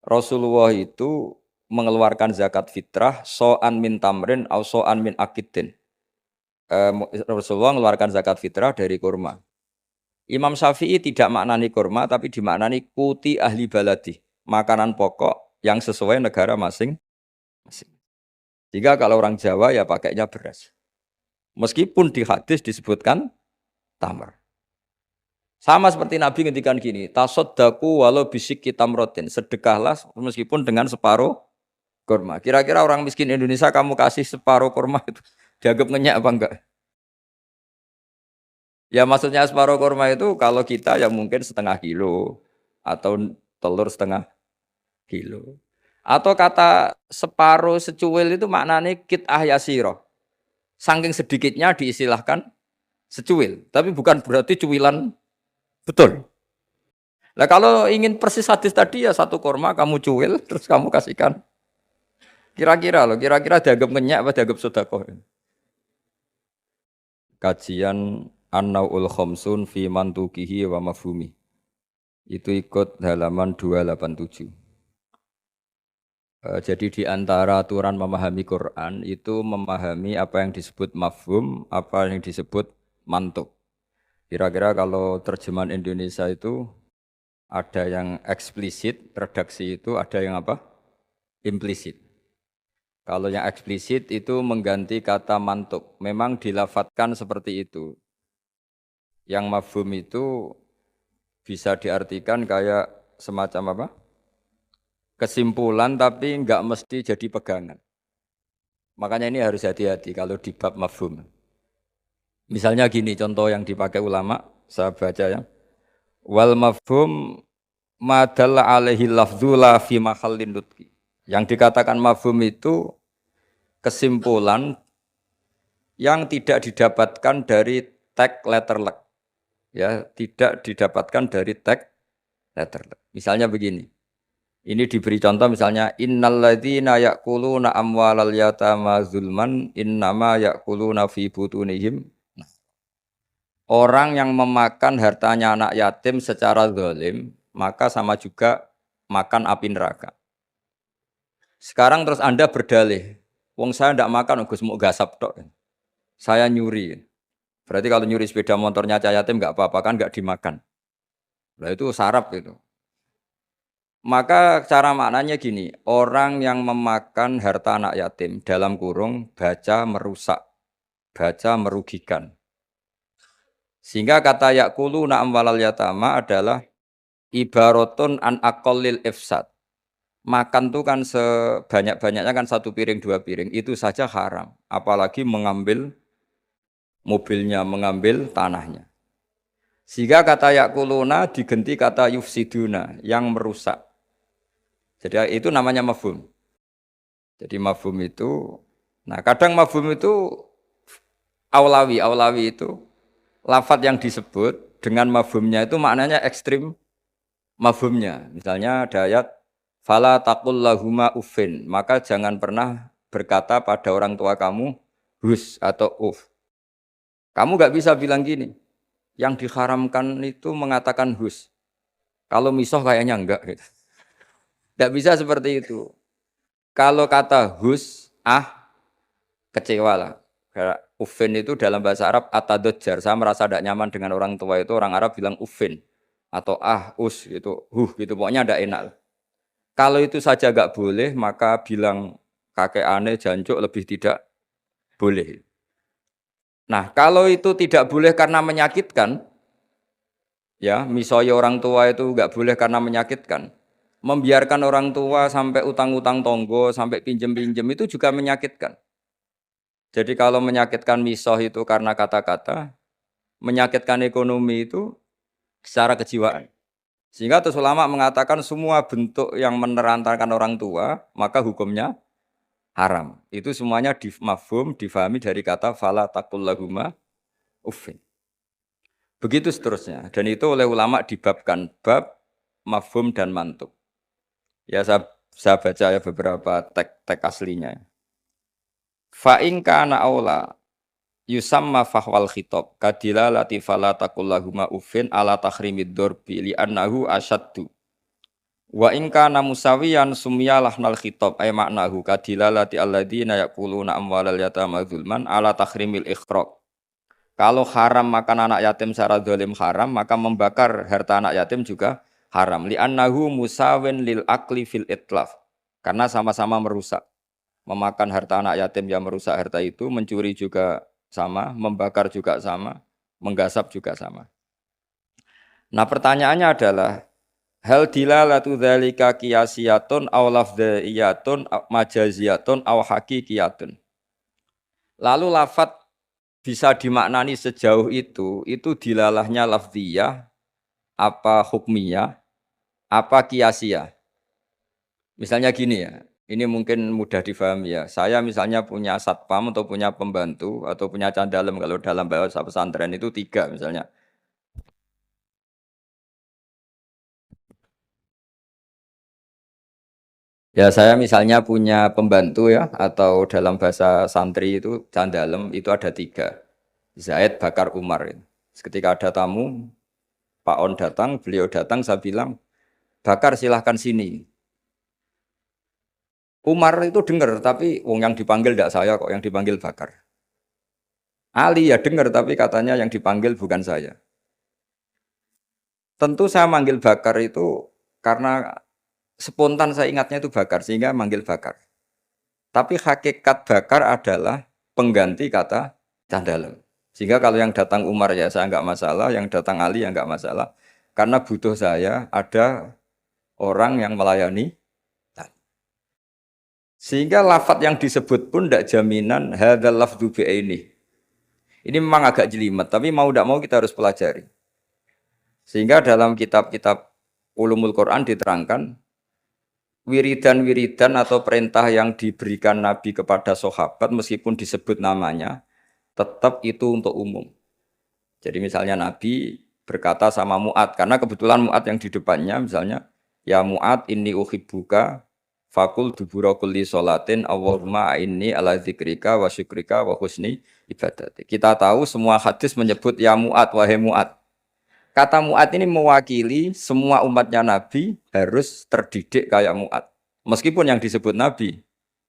Rasulullah itu mengeluarkan zakat fitrah so'an min tamrin au so'an min akidin. Rasulullah mengeluarkan zakat fitrah dari kurma. Imam Syafi'i tidak maknani kurma tapi dimaknani kuti ahli baladi, makanan pokok yang sesuai negara masing-masing. Jika kalau orang Jawa ya pakainya beras. Meskipun di hadis disebutkan tamar. Sama seperti Nabi ngendikan gini, tasodaku walau bisik kitamrotin, sedekahlah meskipun dengan separuh kurma. Kira-kira orang miskin Indonesia kamu kasih separuh kurma itu dianggap ngenyak apa enggak? Ya maksudnya separuh kurma itu kalau kita ya mungkin setengah kilo atau telur setengah kilo. Atau kata separuh secuil itu maknanya kit ahyasiro. Saking sedikitnya diistilahkan secuil. Tapi bukan berarti cuilan betul. Nah kalau ingin persis hadis tadi ya satu kurma kamu cuil terus kamu kasihkan. Kira-kira loh, kira-kira dianggap ngenyak apa dianggap sedekah? Kajian An-Naul Khomsun fi Mantukihi wa Mafhumi. Itu ikut halaman 287. Jadi di antara aturan memahami Quran itu memahami apa yang disebut mafhum, apa yang disebut mantuk. Kira-kira kalau terjemahan Indonesia itu ada yang eksplisit, redaksi itu ada yang apa? Implisit. Kalau yang eksplisit itu mengganti kata mantuk. Memang dilafatkan seperti itu. Yang mafhum itu bisa diartikan kayak semacam apa? Kesimpulan tapi enggak mesti jadi pegangan. Makanya ini harus hati-hati kalau di bab mafhum. Misalnya gini contoh yang dipakai ulama, saya baca ya. Wal mafhum madalla alaihi lafdzu la fi mahallin nutqi. Yang dikatakan mafhum itu kesimpulan yang tidak didapatkan dari tag letter luck. Ya, tidak didapatkan dari tag letter luck. Misalnya begini. Ini diberi contoh misalnya innalladzina ya'kuluna amwalal yatama zulman innama ya'kuluna fi butunihim. Orang yang memakan hartanya anak yatim secara zalim, maka sama juga makan api neraka. Sekarang terus Anda berdalih, wong saya ndak makan, Gus mau gasap tok. Saya nyuri. Berarti kalau nyuri sepeda motornya cah yatim nggak apa-apa kan nggak dimakan. Nah itu sarap itu. Maka cara maknanya gini, orang yang memakan harta anak yatim dalam kurung baca merusak, baca merugikan. Sehingga kata yakulu na'am walal yatama adalah ibaratun an aqallil ifsad. Makan tuh kan sebanyak-banyaknya kan satu piring dua piring, itu saja haram. Apalagi mengambil mobilnya, mengambil tanahnya. Sehingga kata yakuluna diganti kata yufsiduna, yang merusak. Jadi itu namanya mafhum. Jadi mafhum itu, nah kadang mafhum itu aulawi itu lafadz yang disebut dengan mafhumnya itu maknanya ekstrim mafhumnya. Misalnya ada ayat fala taqul lahuma uffin, maka jangan pernah berkata pada orang tua kamu hus atau uf. Kamu nggak bisa bilang gini. Yang diharamkan itu mengatakan hus. Kalau misoh kayaknya enggak gitu. Nggak bisa seperti itu. Kalau kata hus, kecewa lah. Kayak ufin itu dalam bahasa Arab atadojjar. Saya merasa tidak nyaman dengan orang tua itu. Orang Arab bilang ufin. Atau us gitu. Gitu. Pokoknya tidak enak. Kalau itu saja nggak boleh, maka bilang kakek aneh, jancuk lebih tidak boleh. Nah, kalau itu tidak boleh karena menyakitkan, ya, misalnya orang tua itu nggak boleh karena menyakitkan. Membiarkan orang tua sampai utang-utang tonggo, sampai pinjem-pinjem itu juga menyakitkan. Jadi kalau menyakitkan misoh itu karena kata-kata, menyakitkan ekonomi itu secara kejiwaan. Sehingga terus ulama mengatakan semua bentuk yang menerantarkan orang tua, maka hukumnya haram. Itu semuanya mafhum, difahami dari kata fala taqul lahuma uffin. Begitu seterusnya. Dan itu oleh ulama dibabkan bab mafhum dan mantuk. Ya saya baca ya beberapa teks aslinya. Fa in kana aula yusamma fahwal khitab kadila latifala taqul lahuma uffin ala tahrimid dzurbi li annahu asyaddu Wa in kana musawiyan sumya lahnal khitab ay maknahu kadilalati alladzina yaquluna amwalal yatama zulman ala tahrimil ikhraq. Kalau haram makan anak yatim secara zalim haram, maka membakar harta anak yatim juga haram. Li'annahu musawin lil akli fil itlaf. Karena sama-sama merusak. Memakan harta anak yatim yang merusak harta itu, mencuri juga sama, membakar juga sama, menggasap juga sama. Nah, pertanyaannya adalah hal dilalatu dzalika qiyasiyatun aw lafdhiyatun majaziyatun aw haqiqiyatun. Lalu lafat bisa dimaknani sejauh itu dilalahnya lafdhiyah, apa hukmiyah, apa qiyasiyah. Misalnya gini ya, ini mungkin mudah difahami ya. Saya misalnya punya satpam atau punya pembantu atau punya candalem kalau dalam bahasa pesantren itu 3 misalnya. Ya saya misalnya punya pembantu ya atau dalam bahasa santri itu candalem itu ada 3. Zaid, Bakar, Umar. Ketika ada tamu, Pak On datang, beliau datang, saya bilang, Bakar silahkan sini. Umar itu dengar, tapi wong yang dipanggil tidak saya kok, yang dipanggil Bakar. Ali ya dengar, tapi katanya yang dipanggil bukan saya. Tentu saya manggil Bakar itu karena spontan saya ingatnya itu Bakar, sehingga manggil Bakar. Tapi hakikat Bakar adalah pengganti kata Candalem. Sehingga kalau yang datang Umar ya saya enggak masalah, yang datang Ali ya enggak masalah. Karena butuh saya ada orang yang melayani. Sehingga lafadz yang disebut pun tidak jaminan hadzal lafdzu ini. Ini memang agak jelimet, tapi mau tidak mau kita harus pelajari. Sehingga dalam kitab-kitab ulumul Quran diterangkan wiridan-wiridan atau perintah yang diberikan Nabi kepada sahabat meskipun disebut namanya, tetap itu untuk umum. Jadi misalnya Nabi berkata sama Mu'ad, karena kebetulan Mu'ad yang di depannya misalnya, ya Mu'ad inni uhibbuka fakul dubura kulli sholatin Allahumma inni ala dzikrika wa syukrika wa husni ibadati. Kita tahu semua hadis menyebut ya Mu'ad, wahai Mu'ad. Kata Mu'ad ini mewakili semua umatnya Nabi harus terdidik kayak Mu'ad. Meskipun yang disebut Nabi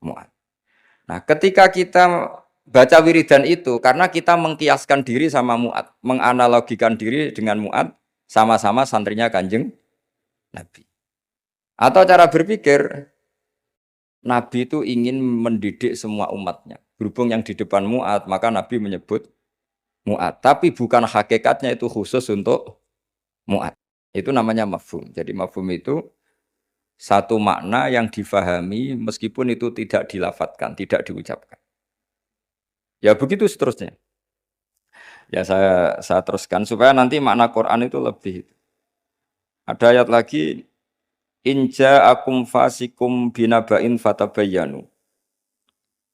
Mu'ad. Nah, ketika kita baca wiridan itu, karena kita mengkiaskan diri sama Mu'ad, menganalogikan diri dengan Mu'ad, sama-sama santrinya Kanjeng Nabi. Atau cara berpikir, Nabi itu ingin mendidik semua umatnya. Berhubung yang di depan Mu'ad, maka Nabi menyebut Mu'ad. Tapi bukan hakikatnya itu khusus untuk Mu'ad. Itu namanya mafhum. Jadi mafhum itu satu makna yang difahami meskipun itu tidak dilafatkan, tidak diucapkan. Ya begitu seterusnya. Ya saya teruskan supaya nanti makna Quran itu lebih. Ada ayat lagi, inja akum fasikum binaba'in fatabayyanu.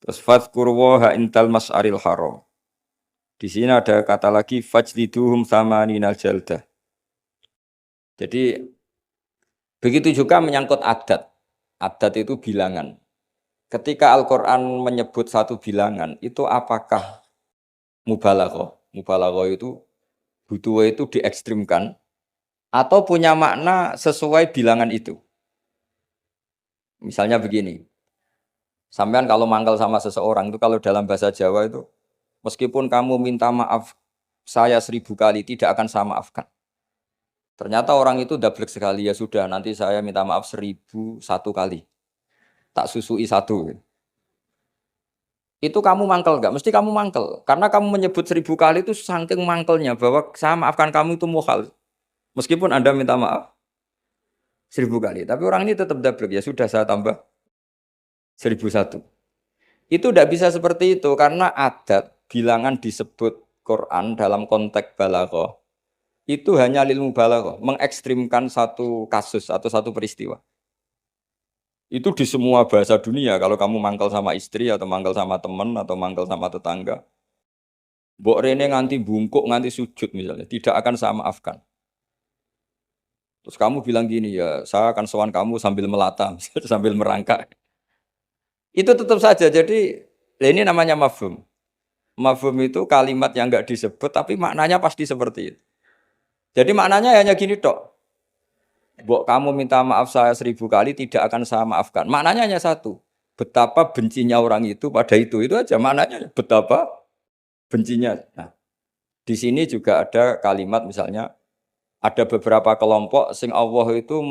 Terus fadhkurwaha intal mas'aril haram. Di sini ada kata lagi fajliduhum thamaninal jaldah. Jadi begitu juga menyangkut adat. Adat itu bilangan. Ketika Al-Quran menyebut satu bilangan, itu apakah mubalaghah? Mubalaghah itu butuh itu diekstrimkan atau punya makna sesuai bilangan itu. Misalnya begini, sampean kalau mangkal sama seseorang itu kalau dalam bahasa Jawa itu, meskipun kamu minta maaf saya 1000 kali tidak akan saya maafkan. Ternyata orang itu dablek sekali, ya sudah nanti saya minta maaf 1001 kali. Tak susui 1. Itu kamu mangkel enggak? Mesti kamu mangkel. Karena kamu menyebut 1000 kali itu saking mangkelnya bahwa saya maafkan kamu itu mukhal. Meskipun Anda minta maaf 1000 kali. Tapi orang ini tetap dablek, ya sudah saya tambah 1001. Itu tidak bisa seperti itu karena adat bilangan disebut Quran dalam konteks balaghah itu hanya lil mubalaghah, mengekstrimkan satu kasus atau satu peristiwa. Itu di semua bahasa dunia kalau kamu mangkal sama istri atau mangkal sama teman atau mangkal sama tetangga. Mbok rene nganti bungkuk nganti sujud misalnya, tidak akan saya maafkan. Terus kamu bilang gini ya, saya akan sowan kamu sambil melata, sambil merangkak. Itu tetap saja. Jadi ini namanya mafhum. Mafhum itu kalimat yang enggak disebut tapi maknanya pasti seperti itu. Jadi maknanya hanya gini tok. Mbok kamu minta maaf saya 1000 kali tidak akan saya maafkan. Maknanya hanya satu. Betapa bencinya orang itu pada itu aja maknanya. Betapa bencinya. Nah, di sini juga ada kalimat misalnya ada beberapa kelompok sing Allah itu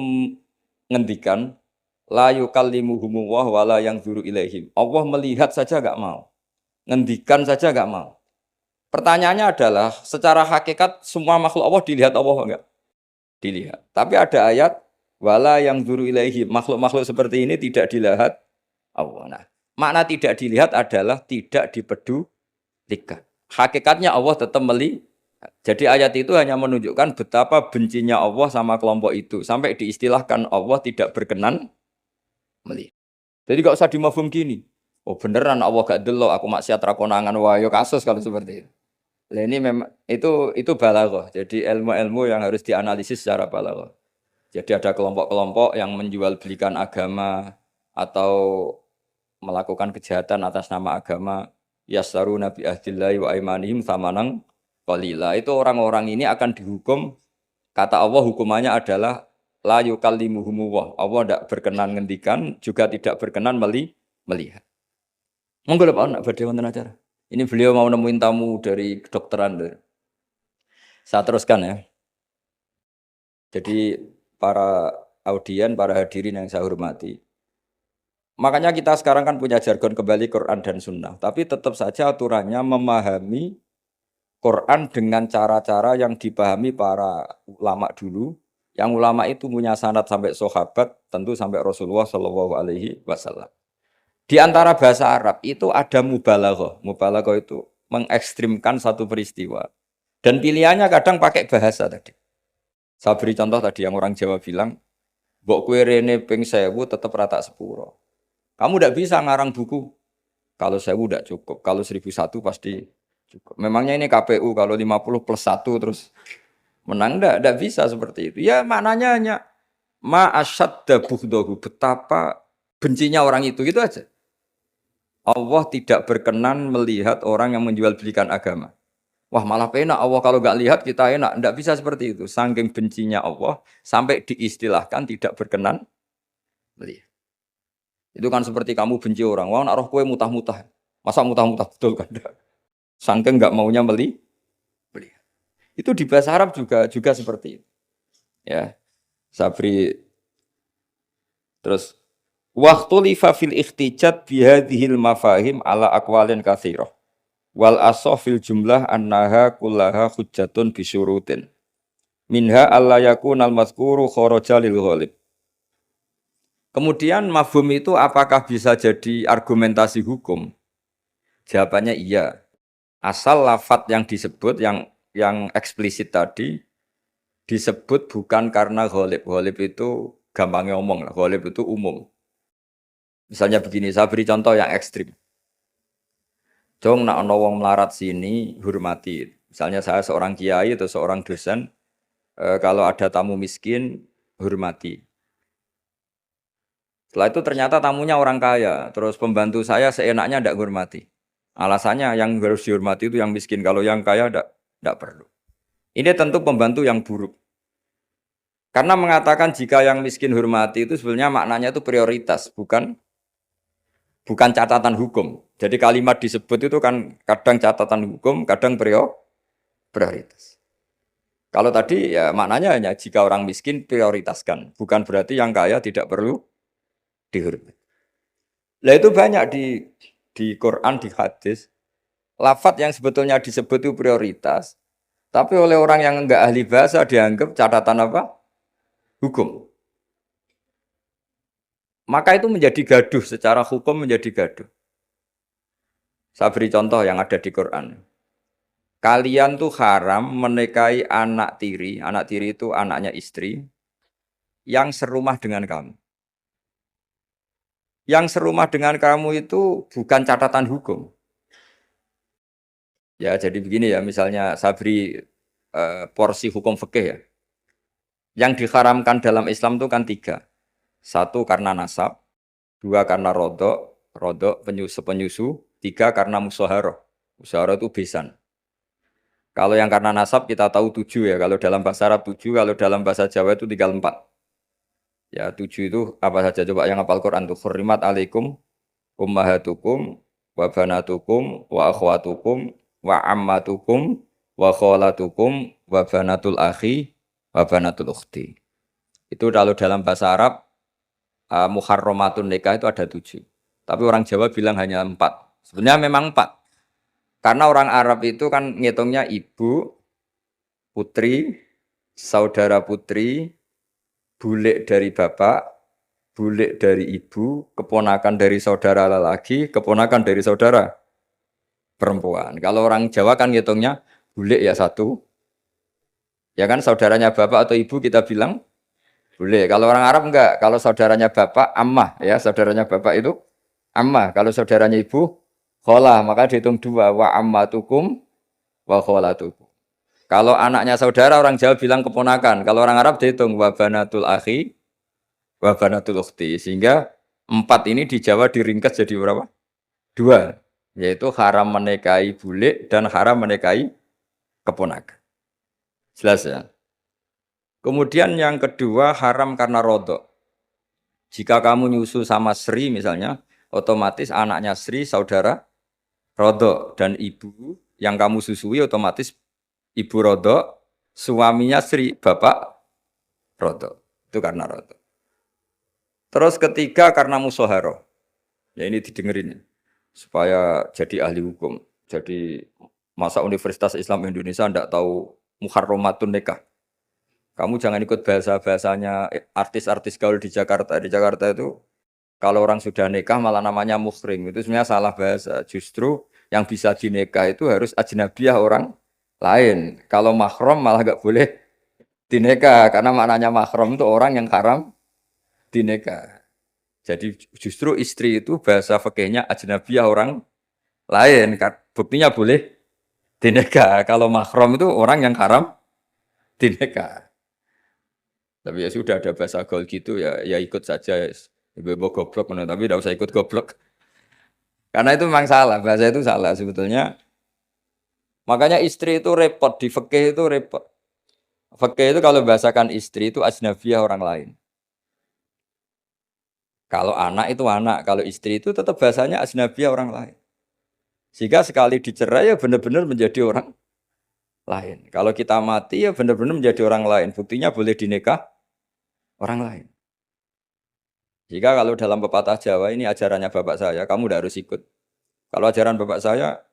ngendikan la yukallimuhum wala yang zuru ilaihim. Allah melihat saja gak mau. Ngendikan saja gak mau. Pertanyaannya adalah secara hakikat semua makhluk Allah dilihat Allah enggak? Dilihat. Tapi ada ayat wala yang zuru ilaihim. Makhluk-makhluk seperti ini tidak dilihat Allah. Nah, makna tidak dilihat adalah tidak dipedulikan. Hakikatnya Allah tetap melihat. Jadi ayat itu hanya menunjukkan betapa bencinya Allah sama kelompok itu. Sampai diistilahkan Allah tidak berkenan melihat. Jadi gak usah dimafhum gini. Oh beneran Allah gak delok aku maksiat rakonangan wayo kasus kalau seperti itu. Nah, ini memang itu balaghah. Jadi ilmu-ilmu yang harus dianalisis secara balaghah. Jadi ada kelompok-kelompok yang menjual belikan agama atau melakukan kejahatan atas nama agama. Yasaru nabi ahdillahi wa aimanihim samanang qalila. Itu orang-orang ini akan dihukum. Kata Allah hukumannya adalah la yukallimuhumullah. Allah tidak berkenan ngendikan, juga tidak berkenan melihat. Monggo Pak nak badhe wonten acara. Ini beliau mau nemuin tamu dari kedokteran. Saya teruskan ya. Jadi para audien, para hadirin yang saya hormati. Makanya kita sekarang kan punya jargon kembali Quran dan Sunnah. Tapi tetap saja aturannya memahami Quran dengan cara-cara yang dipahami para ulama dulu. Yang ulama itu punya sanad sampai sahabat, tentu sampai Rasulullah Shallallahu Alaihi Wasallam. Di antara bahasa Arab itu ada mubalaghah. Mubalaghah itu mengekstrimkan satu peristiwa. Dan pilihannya kadang pakai bahasa tadi. Saya beri contoh tadi yang orang Jawa bilang, mbok kue rene ping 1000 tetap rata sepuro. Kamu tidak bisa ngarang buku. Kalau 1000 tidak cukup. Kalau 1001 pasti cukup. Memangnya ini KPU kalau 50 plus 1 terus menang tidak bisa seperti itu. Ya maknanya hanya ma'asyadda bughdahu, betapa bencinya orang itu gitu aja. Allah tidak berkenan melihat orang yang menjual belikan agama. Wah malah penak Allah kalau nggak lihat kita enak. Tidak bisa seperti itu. Saking bencinya Allah sampai diistilahkan tidak berkenan melihat. Itu kan seperti kamu benci orang. Wah nak roh kue mutah-mutah. Masa mutah-mutah betul kan? Saking nggak maunya melihat. Itu di bahasa Arab juga seperti itu. Ya, Sabri terus waktu lifa fil ikhtijat bihadhil mafahim ala aqwalin katsirah. Wal asofil jumlah annaha kullaha hujjatun bisyurutin. Minha alla yakunal mazkuru kharaja lil ghalib. Kemudian mafhum itu apakah bisa jadi argumentasi hukum? Jawabannya iya. Asal lafadz yang disebut yang eksplisit tadi disebut bukan karena ghalib. Ghalib itu gampangnya omong lah. Ghalib itu umum. Misalnya begini, saya beri contoh yang ekstrim. Jong nak ono wong melarat sini hormati. Misalnya saya seorang kiai atau seorang dosen, kalau ada tamu miskin hormati. Setelah itu ternyata tamunya orang kaya, terus pembantu saya seenaknya tidak hormati. Alasannya yang harus dihormati itu yang miskin, kalau yang kaya tidak perlu. Ini tentu pembantu yang buruk. Karena mengatakan jika yang miskin hormati itu sebenarnya maknanya itu prioritas, bukan catatan hukum. Jadi kalimat disebut itu kan kadang catatan hukum, kadang prioritas. Kalau tadi ya maknanya hanya jika orang miskin prioritaskan, bukan berarti yang kaya tidak perlu dihormati. Lah itu banyak di Quran, di hadis, lafadz yang sebetulnya disebut itu prioritas, tapi oleh orang yang enggak ahli bahasa dianggap catatan apa? Hukum. Maka itu menjadi gaduh, secara hukum menjadi gaduh. Saya beri contoh yang ada di Quran. Kalian tuh haram menikahi anak tiri itu anaknya istri, yang serumah dengan kamu. Yang serumah dengan kamu itu bukan catatan hukum. Ya jadi begini ya, misalnya saya beri porsi hukum fikih ya. Yang diharamkan dalam Islam itu kan 3. 1 karena nasab, 2 karena rodok penyusu, 3 karena musaharah. Musaharah itu besan. Kalau yang karena nasab kita tahu 7 ya, kalau dalam bahasa Arab 7, kalau dalam bahasa Jawa itu tinggal 4. Ya 7 itu apa saja coba yang hafal Quran tuh. Hurrimat alaikum ummahatukum wa banatukum wa akhwatukum wa ammatukum wa kholatukum wa banatul akhi wa banatul ukhti. Itu kalau dalam bahasa Arab muharramatun nikah itu ada 7. Tapi orang Jawa bilang hanya 4. Sebenarnya memang 4. Karena orang Arab itu kan ngitungnya ibu, putri, saudara putri, bulik dari bapak, bulik dari ibu, keponakan dari saudara lelaki, keponakan dari saudara perempuan. Kalau orang Jawa kan ngitungnya bulik ya 1. Ya kan saudaranya bapak atau ibu kita bilang bulik. Kalau orang Arab enggak. Kalau saudaranya bapak ammah ya, saudaranya bapak itu ammah. Kalau saudaranya ibu kholah, maka dihitung 2 wa ammatukum wa kholatukum. Kalau anaknya saudara orang Jawa bilang keponakan. Kalau orang Arab dihitung wa banatul akhi wa banatul ukhti. Sehingga 4 ini di Jawa diringkas jadi berapa? 2. Yaitu haram menikahi bulik dan haram menikahi keponakan. Jelas ya? Kemudian yang kedua haram karena rodok. Jika kamu nyusu sama Sri misalnya, otomatis anaknya Sri saudara rodok. Dan ibu yang kamu susui otomatis ibu rodok, suaminya Sri, bapak rodok. Itu karena rodok. Terus ketiga karena musoharoh. Ya ini didengerin. Supaya jadi ahli hukum. Jadi masa Universitas Islam Indonesia tidak tahu muharramatun nikah. Kamu jangan ikut bahasa-bahasanya artis-artis gaul di Jakarta. Di Jakarta itu kalau orang sudah nikah malah namanya muhrim. Itu sebenarnya salah bahasa. Justru yang bisa dinikah itu harus ajnabiyah orang lain. Kalau mahram malah gak boleh dinikah. Karena maknanya mahram itu orang yang haram dinikah. Jadi justru istri itu bahasa fikihnya ajnabiyah orang lain. Buktinya boleh dinikah. Kalau mahram itu orang yang haram dinikah. Tapi ya sudah ada bahasa gaul gitu ya ikut saja. Ibu goblok tapi tidak usah ikut goblok. Karena itu memang salah, bahasa itu salah sebetulnya. Makanya istri itu repot, di fikih itu repot. Fikih itu kalau bahasakan istri itu ajnabiyah orang lain. Kalau anak itu anak, kalau istri itu tetap bahasanya ajnabiyah orang lain. Sehingga sekali dicerai ya benar-benar menjadi orang lain. Kalau kita mati ya benar-benar menjadi orang lain. Buktinya boleh dinikah orang lain. Jika kalau dalam pepatah Jawa ini ajarannya bapak saya, kamu tidak harus ikut. Kalau ajaran bapak saya,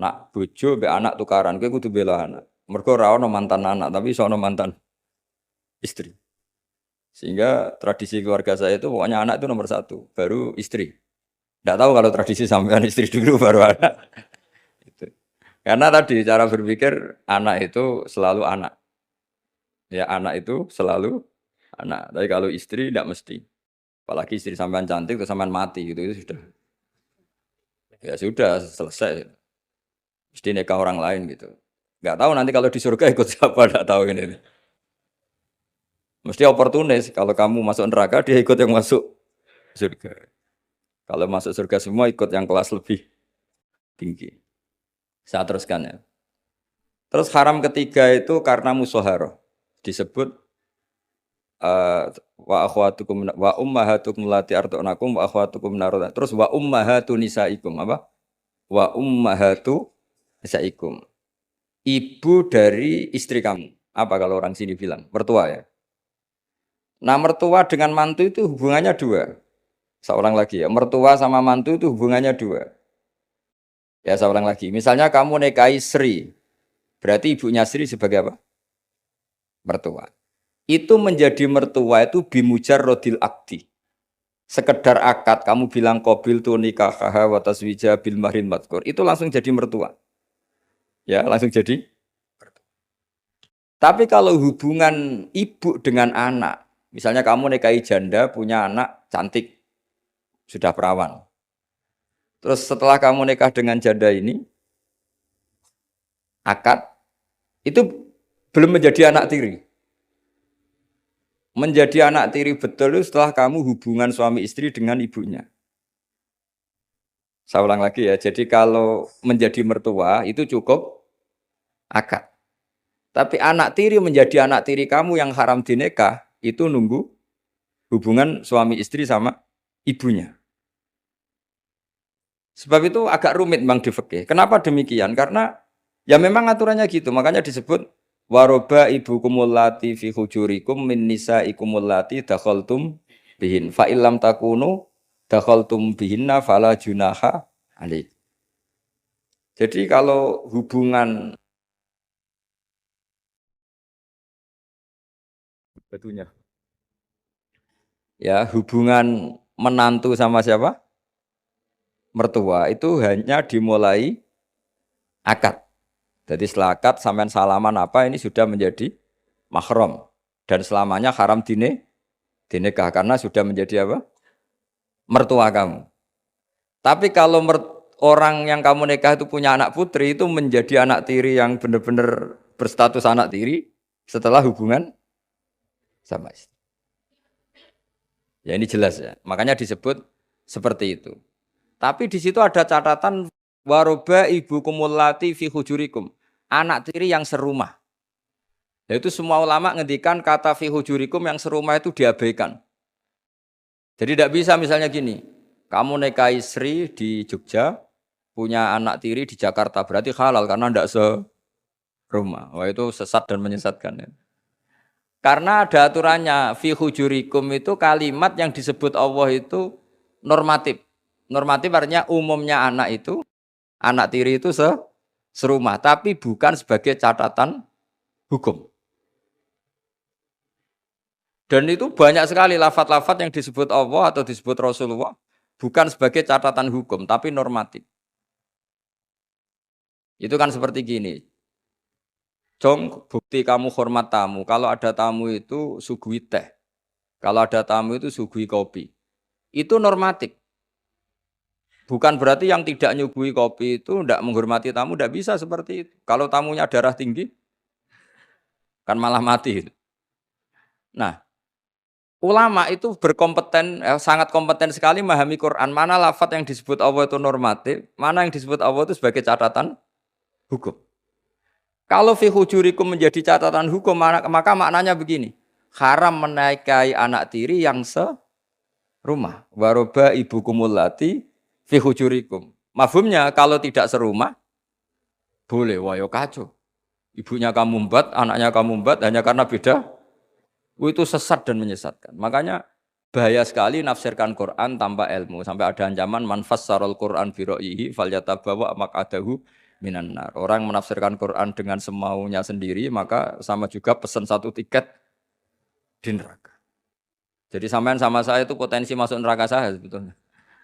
nak bojo be anak tukaran, kowe kudu bela anak. Mergo ora ono mantan anak, tapi iso ono mantan istri. Sehingga tradisi keluarga saya itu pokoknya anak itu nomor 1, baru istri. Tidak tahu kalau tradisi sampean istri dulu baru anak. Itu. Karena tadi cara berpikir anak itu selalu anak. Ya anak itu selalu anak. Tapi kalau istri tidak mesti. Apalagi istri sampean cantik terus sampean mati gitu itu sudah. Ya sudah selesai. Mesti nikah orang lain gitu. Enggak tahu nanti kalau di surga ikut siapa, enggak tahu ini. Mesti oportunis. Kalau kamu masuk neraka dia ikut yang masuk surga. Kalau masuk surga semua ikut yang kelas lebih tinggi. Saya teruskan ya. Terus haram ketiga itu karena musoharoh. Disebut wa akhwatukum wa ummahatukum lati arda'nakum wa akhwatukum naroda. Terus wa ummahatu nisaikum apa? Wa ummahatu nisaikum. Ibu dari istri kamu. Apa kalau orang sini bilang? Mertua ya. Nah mertua dengan mantu itu hubungannya 2. Seorang lagi ya. Mertua sama mantu itu hubungannya 2. Ya seorang lagi. Misalnya kamu nikahi Sri. Berarti ibunya Sri sebagai apa? Mertua. Itu menjadi mertua itu bimujarrodil akdi. Sekedar akad, kamu bilang qabil tu nikahaha wa taswija bil mahrin madkur. Itu langsung jadi mertua. Ya, langsung jadi. Tapi kalau hubungan ibu dengan anak, misalnya kamu nikahi janda, punya anak cantik, sudah perawan. Terus setelah kamu nikah dengan janda ini, akad, itu belum menjadi anak tiri. Menjadi anak tiri betul itu setelah kamu hubungan suami istri dengan ibunya. Saya ulang lagi ya, jadi kalau menjadi mertua itu cukup akad. Tapi anak tiri menjadi anak tiri kamu yang haram dinikah, itu nunggu hubungan suami istri sama ibunya. Sebab itu agak rumit Bang di fikih. Kenapa demikian? Karena ya memang aturannya gitu. Makanya disebut waroba ibu kumulati fi hujurikum min nisa ikumulati dakhaltum bihin. Fa illam takunu dakhaltum bihinna fala junaha alaik. Jadi kalau hubungan betulnya ya hubungan menantu sama siapa? Mertua itu hanya dimulai akad. Jadi setelah akad sampean salaman apa ini sudah menjadi mahram dan selamanya haram dinikah karena sudah menjadi apa? Mertua kamu. Tapi kalau orang yang kamu nikah itu punya anak putri itu menjadi anak tiri yang benar-benar berstatus anak tiri setelah hubungan sama istri. Ya ini jelas ya. Makanya disebut seperti itu. Tapi di situ ada catatan waroba ibu kumulati fi hujurikum. Anak tiri yang serumah. Yaitu semua ulama ngendikan kata fi hujurikum yang serumah itu diabaikan. Jadi tidak bisa misalnya gini. Kamu nikahi Sri di Jogja, punya anak tiri di Jakarta. Berarti halal karena tidak serumah. Wah itu sesat dan menyesatkan ya. Karena ada aturannya, fi hujurikum itu kalimat yang disebut Allah itu normatif. Normatif artinya umumnya anak tiri itu serumah, tapi bukan sebagai catatan hukum. Dan itu banyak sekali lafaz-lafaz yang disebut Allah atau disebut Rasulullah bukan sebagai catatan hukum, tapi normatif. Itu kan seperti gini. Jong, bukti kamu hormat tamu. Kalau ada tamu itu suguhi teh. Kalau ada tamu itu suguhi kopi. Itu normatif. Bukan berarti yang tidak nyuguhi kopi itu tidak menghormati tamu, tidak bisa seperti itu. Kalau tamunya darah tinggi, kan malah mati. Nah, ulama itu berkompeten, sangat kompeten sekali memahami Quran. Mana lafaz yang disebut Allah itu normatif, mana yang disebut Allah itu sebagai catatan hukum. Kalau fi hujurikum menjadi catatan hukum, maka maknanya begini. Haram menikahi anak tiri yang serumah. Waroba ibu kumulati fi hujurikum. Mafhumnya kalau tidak serumah, boleh, wayo kacau. Ibunya kamu embat, anaknya kamu embat, hanya karena beda. Itu sesat dan menyesatkan. Makanya bahaya sekali nafsirkan Quran tanpa ilmu. Sampai ada ancaman manfas sarul Quran biro'ihi falyatabawa maq'adahu minan nar. Orang menafsirkan Quran dengan semaunya sendiri, maka sama juga pesan satu tiket di neraka. Jadi sampean sama saya itu potensi masuk neraka saya sebetulnya.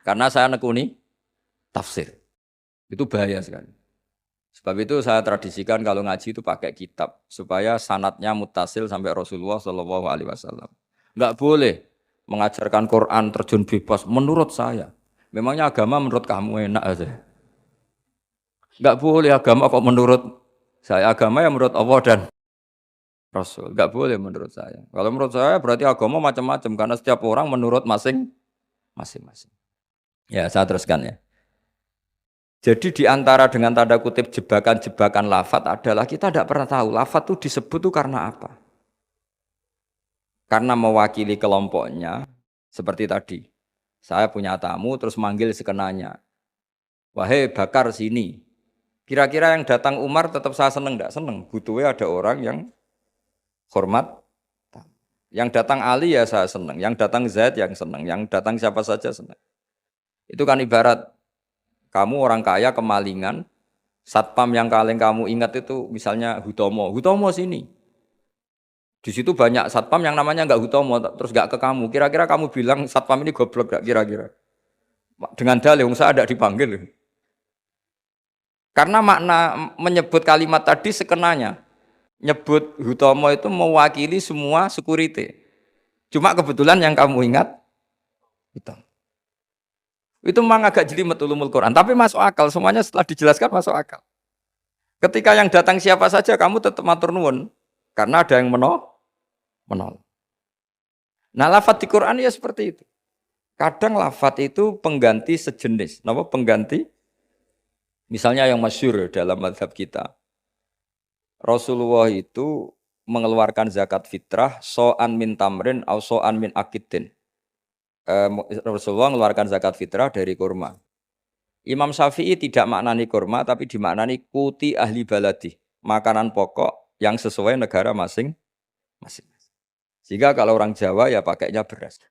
Karena saya nekuni tafsir. Itu bahaya sekali. Sebab itu saya tradisikan kalau ngaji itu pakai kitab supaya sanadnya mutasil sampai Rasulullah SAW. Enggak boleh mengajarkan Quran terjun bebas menurut saya. Memangnya agama menurut kamu enak aja. Enggak boleh agama kok menurut saya. Agama yang menurut Allah dan Rasul. Enggak boleh menurut saya. Kalau menurut saya berarti agama macam-macam karena setiap orang menurut masing-masing. Ya, saya teruskan ya. Jadi di antara dengan tanda kutip jebakan-jebakan lafadz adalah kita tidak pernah tahu lafadz itu disebut itu karena apa. Karena mewakili kelompoknya seperti tadi. Saya punya tamu terus manggil sekenanya. Wahai Bakar sini. Kira-kira yang datang Umar tetap saya seneng enggak? Seneng. Butuhnya ada orang yang hormat. Yang datang Ali ya saya seneng. Yang datang Zaid yang seneng. Yang datang siapa saja seneng. Itu kan ibarat kamu orang kaya kemalingan, satpam yang paling kamu ingat itu misalnya Hutomo. Hutomo sini. Di situ banyak satpam yang namanya enggak Hutomo, terus enggak ke kamu. Kira-kira kamu bilang satpam ini goblok enggak kira-kira? Dengan dalih saya ada dipanggil. Karena makna menyebut kalimat tadi sekenanya. Nyebut Hutomo itu mewakili semua security. Cuma kebetulan yang kamu ingat Hutomo. Itu memang agak jelimet ulumul Quran, tapi masuk akal, semuanya setelah dijelaskan masuk akal. Ketika yang datang siapa saja kamu tetap matur nuwun karena ada yang menolak. Nah, lafadz di Quran ya seperti itu. Kadang lafadz itu pengganti sejenis, napa pengganti? Misalnya yang masyhur dalam mazhab kita. Rasulullah itu mengeluarkan zakat fitrah so'an min tamrin au so'an min akidin. Rasulullah mengeluarkan zakat fitrah dari kurma. Imam Syafi'i tidak maknani kurma tapi dimaknani kuti ahli baladi, makanan pokok yang sesuai negara masing-masing. Sehingga kalau orang Jawa ya pakainya beras.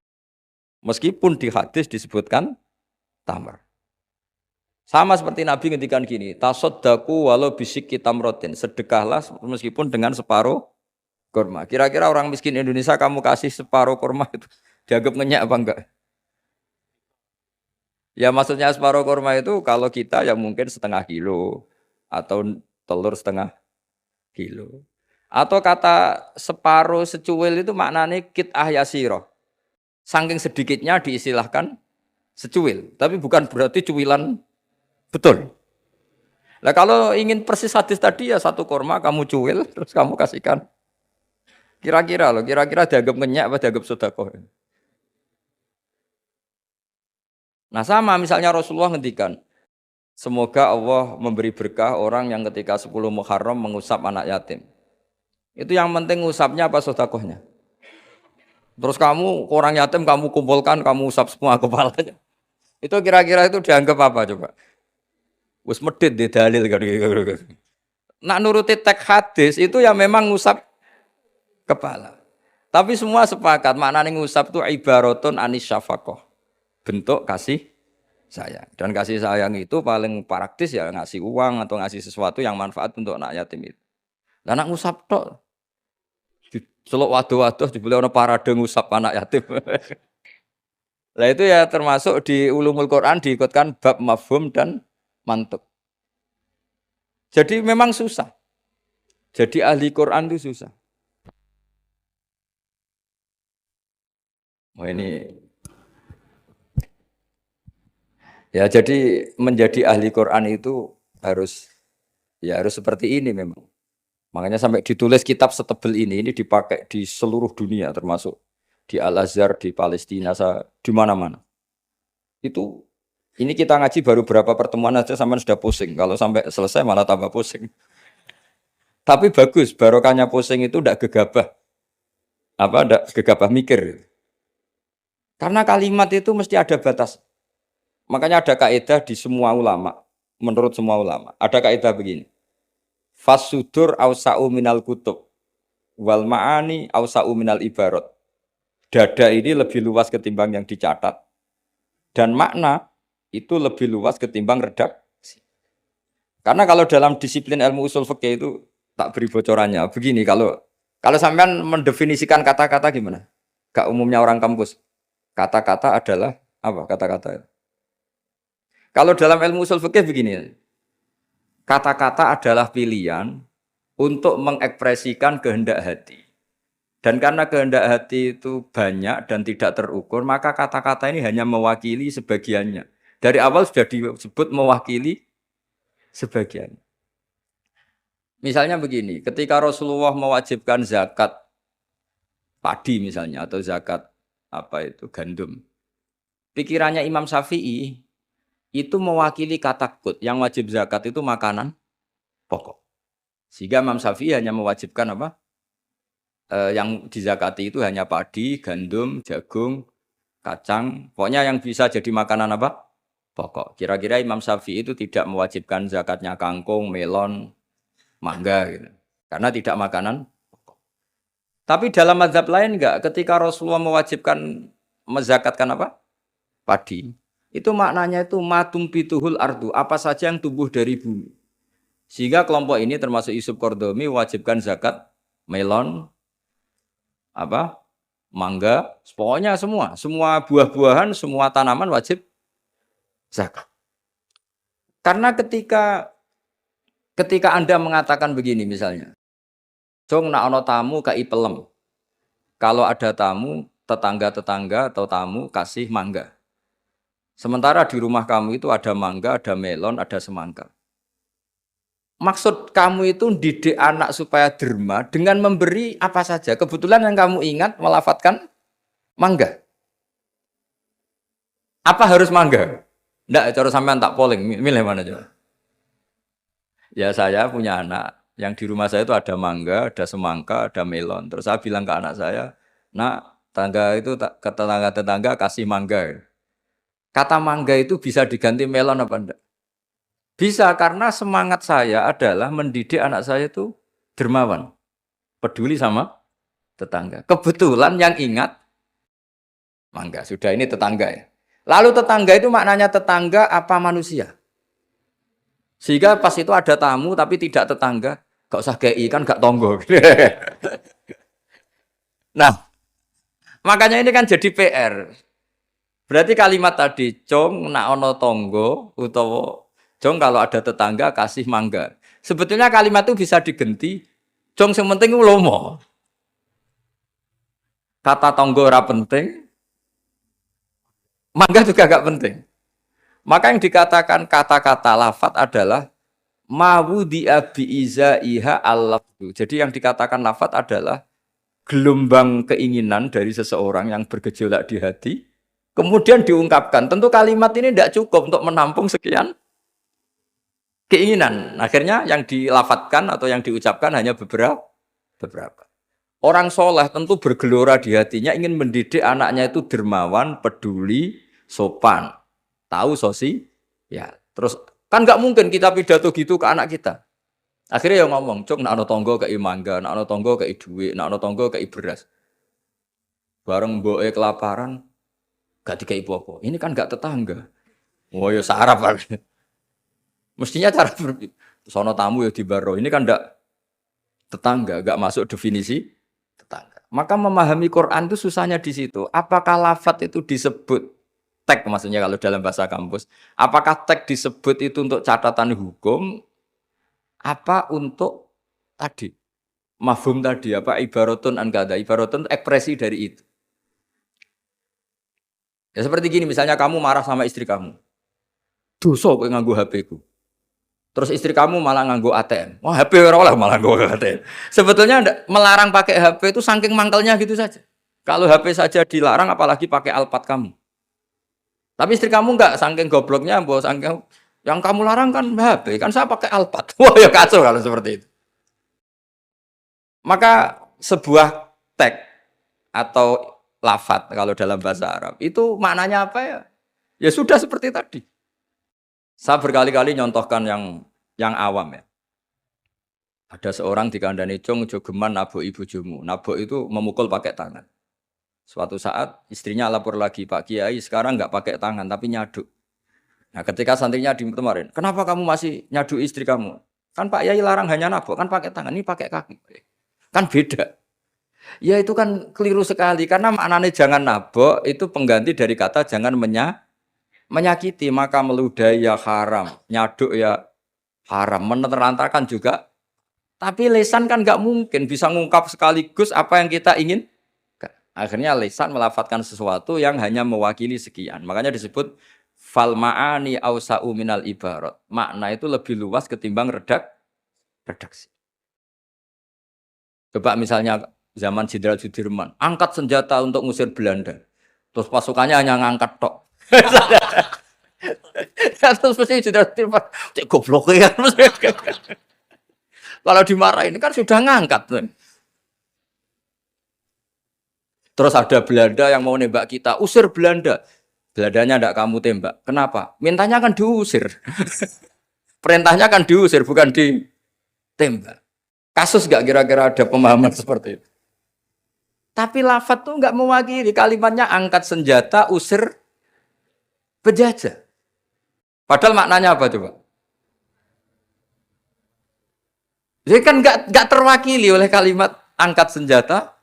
Meskipun di hadis disebutkan tamar. Sama seperti Nabi ngendikan gini, tasaddaku walau bisik tamrotin, sedekahlah meskipun dengan separuh kurma. Kira-kira orang miskin Indonesia kamu kasih separuh kurma itu dianggap ngenyak apa enggak? Ya maksudnya separuh kurma itu kalau kita ya mungkin setengah kilo atau telur setengah kilo. Atau kata separuh secuil itu maknanya kit ahyasiro. Saking sedikitnya diistilahkan secuil. Tapi bukan berarti cuilan betul. Nah kalau ingin persis hadis tadi ya satu kurma kamu cuil terus kamu kasihkan. Kira-kira loh, kira-kira dianggap ngenyak apa dianggap sedekah. Nah sama misalnya Rasulullah ngendikan, semoga Allah memberi berkah orang yang ketika 10 Muharram mengusap anak yatim. Itu yang penting usapnya apa sedekahnya. Terus kamu orang yatim kamu kumpulkan, kamu usap semua kepalanya. Itu kira-kira itu dianggap apa coba? Wis medhit di dalil kan. Nak nuruti teks hadis itu ya memang ngusap kepala. Tapi semua sepakat maknanya ngusap itu ibaratun anis syafaqah. Bentuk kasih sayang. Dan kasih sayang itu paling praktis ya ngasih uang atau ngasih sesuatu yang manfaat untuk anak yatim itu. Lah nak ngusap tok. Celuk waduh-waduh dibeli ana parade ngusap anak yatim. Lah itu ya termasuk di ulumul Quran diikutkan bab mafhum dan mantuk. Jadi memang susah. Jadi ahli Quran itu susah. Oh ini ya jadi menjadi ahli Quran itu harus harus seperti ini memang. Makanya sampai ditulis kitab setebel ini dipakai di seluruh dunia termasuk di Al-Azhar, di Palestina, di mana-mana. Itu ini kita ngaji baru berapa pertemuan aja sampai sudah pusing. Kalau sampai selesai malah tambah pusing. Tapi bagus, barokahnya pusing itu tidak gegabah. Tidak gegabah mikir. Karena kalimat itu mesti ada batas. Makanya ada kaidah di semua ulama, menurut semua ulama. Ada kaidah begini. Fasudur ausa'u minal kutub wal ma'ani ausa'u minal ibarat. Dada ini lebih luas ketimbang yang dicatat. Dan makna itu lebih luas ketimbang redaksi. Karena kalau dalam disiplin ilmu usul fikih itu tak beri bocorannya. Begini, kalau sampean mendefinisikan kata-kata gimana? Gak umumnya orang kampus. Kata-kata adalah apa kata-kata? Kalau dalam ilmu usul fikih begini. Kata-kata adalah pilihan untuk mengekspresikan kehendak hati. Dan karena kehendak hati itu banyak dan tidak terukur, maka kata-kata ini hanya mewakili sebagiannya. Dari awal sudah disebut mewakili sebagian. Misalnya begini, ketika Rasulullah mewajibkan zakat padi misalnya atau zakat gandum. Pikirannya Imam Syafi'i itu mewakili kata kut, yang wajib zakat itu makanan pokok. Sehingga Imam Syafi'i hanya mewajibkan yang dizakati itu hanya padi, gandum, jagung, kacang. Pokoknya yang bisa jadi makanan pokok. Kira-kira Imam Syafi'i itu tidak mewajibkan zakatnya kangkung, melon, mangga gitu. Karena tidak makanan pokok. Tapi dalam mazhab lain enggak, ketika Rasulullah mewajibkan menzakatkan padi, itu maknanya itu matum bituhul ardu, apa saja yang tumbuh dari bumi. Sehingga kelompok ini termasuk Yusuf Qardomi mewajibkan zakat melon, mangga, pokoknya semua buah-buahan, semua tanaman wajib zakat. Karena ketika Anda mengatakan begini misalnya, jong nak ono tamu kai pelem. Kalau ada tamu, tetangga-tetangga atau tamu kasih mangga. Sementara di rumah kamu itu ada mangga, ada melon, ada semangka. Maksud kamu itu didik anak supaya derma dengan memberi apa saja. Kebetulan yang kamu ingat melafatkan mangga. Apa harus mangga? Enggak, cara sampean tak polling, milih mana coba? Ya saya punya anak, Yang di rumah saya itu ada mangga, ada semangka, ada melon. Terus saya bilang ke anak saya, nak, tangga itu ke tetangga-tetangga kasih mangga. Kata mangga itu bisa diganti melon apa enggak? Bisa, karena semangat saya adalah mendidik anak saya itu dermawan, peduli sama tetangga. Kebetulan yang ingat mangga, sudah ini tetangga ya. Lalu tetangga itu maknanya tetangga apa manusia? Sehingga pas itu ada tamu tapi tidak tetangga, gak usah GI kan gak tonggo. Nah, makanya ini kan jadi PR. Berarti kalimat tadi, cong nak ono tonggo utawa cong kalau ada tetangga kasih mangga. Sebetulnya kalimat itu bisa digenti, cong yang penting lomo. Kata tonggo ora penting, mangga juga gak penting. Maka yang dikatakan kata-kata lafat adalah mawudi'a bi'izaiha al-lafdu. Jadi yang dikatakan lafat adalah gelombang keinginan dari seseorang yang bergejolak di hati, kemudian diungkapkan. Tentu kalimat ini tidak cukup untuk menampung sekian keinginan. Akhirnya yang dilafatkan atau yang diucapkan hanya beberapa. Orang soleh tentu bergelora di hatinya ingin mendidik anaknya itu dermawan, peduli, sopan. Tahu sosi, ya. Terus kan nggak mungkin kita pidato gitu ke anak kita. Akhirnya yang ngomong, cok, nak ono tonggo kei mangga, nak ono tonggo kei duit, nak ono tonggo kei beras. Bareng mboke kelaparan, gak dikei apa-apa. Ini kan gak tetangga. Oh ya sarap. Mestinya cara sono tamu ya di baro. Ini kan ndak tetangga, gak masuk definisi tetangga. Maka memahami Quran itu susahnya di situ. Apakah lafadz itu disebut tag, maksudnya kalau dalam bahasa kampus, apakah tag disebut itu untuk catatan hukum, apa untuk tadi mafhum tadi, apa ibaratun an kada, ibaratun ekspresi dari itu. Ya seperti gini, misalnya kamu marah sama istri kamu, dosa kowe nganggo HP ku. Terus istri kamu malah nganggo ATM. Wah, HP ora oleh malah nganggo ATM. Sebetulnya melarang pakai HP itu saking mangkelnya gitu saja. Kalau HP saja dilarang, apalagi pakai Alphard kamu. Tapi istri kamu enggak, saking gobloknya, mbok saking yang kamu larang kan HP, kan saya pakai Alphard. Wah, ya kacau kalau seperti itu. Maka sebuah tag atau lafadz kalau dalam bahasa Arab itu maknanya apa ya? Ya sudah seperti tadi. Saya berkali-kali nyontohkan yang awam ya. Ada seorang dikandani cung jogeman nabok ibu jumu. Nabok itu memukul pakai tangan. Suatu saat istrinya lapor lagi, Pak Kiai sekarang nggak pakai tangan tapi nyaduk. Nah ketika santrinya di kemarin, kenapa kamu masih nyaduk istri kamu? Kan Pak Kiai larang hanya nabok, kan pakai tangan, ini pakai kaki. Kan beda. Ya itu kan keliru sekali, karena maknanya jangan nabok itu pengganti dari kata jangan menyakiti, maka meludahi ya haram, nyaduk ya haram, menerantakan juga. Tapi lisan kan nggak mungkin bisa ngungkap sekaligus apa yang kita ingin. Akhirnya lisan melafatkan sesuatu yang hanya mewakili sekian. Makanya disebut fal ma'ani ausa'u minal ibarat. Makna itu lebih luas ketimbang redaksi. Coba misalnya zaman Jenderal Sudirman, angkat senjata untuk ngusir Belanda. Terus pasukannya hanya ngangkat tok. Terus mesti Jenderal Sudirman, cek goblok ya. Kalau dimarahin kan sudah ngangkat. Terus ada Belanda yang mau nembak kita, usir Belanda. Belandanya tidak kamu tembak. Kenapa? Mintanya kan diusir. Perintahnya kan diusir, bukan ditembak. Kasus gak kira-kira ada pemahaman seperti itu? Tapi lafadz tuh nggak mewakili, kalimatnya angkat senjata, usir penjajah. Padahal maknanya apa coba? Jadi kan nggak terwakili oleh kalimat angkat senjata,